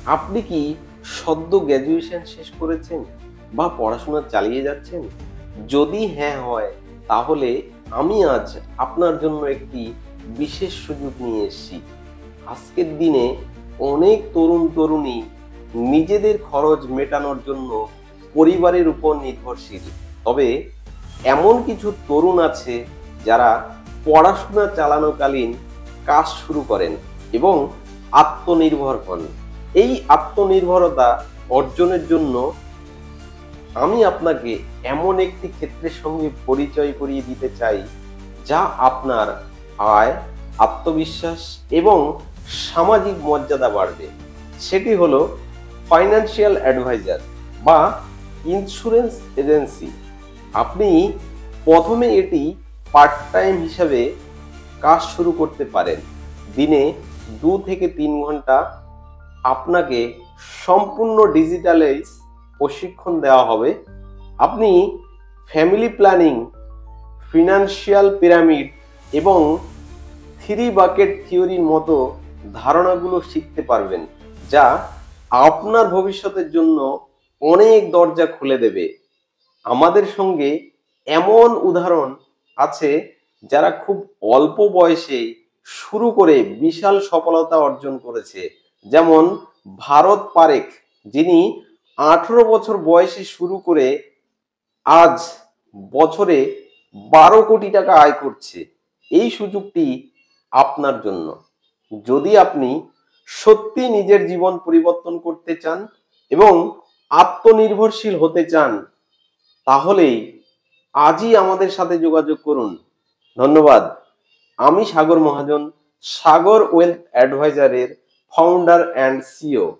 আপনি কি সদ্য গ্র্যাজুয়েশন শেষ করেছেন বা পড়াশোনা চালিয়ে যাচ্ছেন? যদি হ্যাঁ হয়, তাহলে আমি আজ আপনার জন্য একটি বিশেষ সুযোগ নিয়ে এসেছি। আজকের দিনে অনেক তরুণ-তরুণী নিজেদের খরচ মেটানোর জন্য পরিবারের উপর নির্ভরশীল। তবে এমন কিছু তরুণ আছে যারা পড়াশোনা চালানোকালীন কাজ শুরু করেন এবং আত্মনির্ভর হন। এই আত্মনির্ভরতা অর্জনের জন্য আমি আপনাকে এমন একটি ক্ষেত্রের সঙ্গে পরিচয় করিয়ে দিতে চাই, যা আপনার আয়, আত্মবিশ্বাস এবং সামাজিক মর্যাদা বাড়বে। সেটি হলো ফাইন্যান্সিয়াল অ্যাডভাইজার বা ইন্স্যুরেন্স এজেন্সি। আপনি প্রথমে এটি পার্ট টাইম হিসাবে কাজ শুরু করতে পারেন। দিনে 2 থেকে 3 ঘন্টা আপনাকে সম্পূর্ণ ডিজিটালাইজ প্রশিক্ষণ দেওয়া হবে। আপনি ফ্যামিলি প্ল্যানিং, ফিনান্সিয়াল পিরামিড এবং 3 বাকেট থিওরির মতো ধারণাগুলো শিখতে পারবেন, যা আপনার ভবিষ্যতের জন্য অনেক দরজা খুলে দেবে। আমাদের সঙ্গে এমন উদাহরণ আছে যারা খুব অল্প বয়সে শুরু করে বিশাল সফলতা অর্জন করেছে। যেমন ভারত পারেখ, যিনি 18 বছর বয়সে শুরু করে আজ বছরে 12 কোটি টাকা আয় করছে। এই সুযোগটি আপনার জন্য। যদি আপনি সত্যি নিজের জীবন পরিবর্তন করতে চান এবং আত্মনির্ভরশীল হতে চান, তাহলেই আজই আমাদের সাথে যোগাযোগ করুন। ধন্যবাদ। আমি সাগর মহাজন, সাগর ওয়েলথ অ্যাডভাইজারের ফাউন্ডার অ্যান্ড সিইও।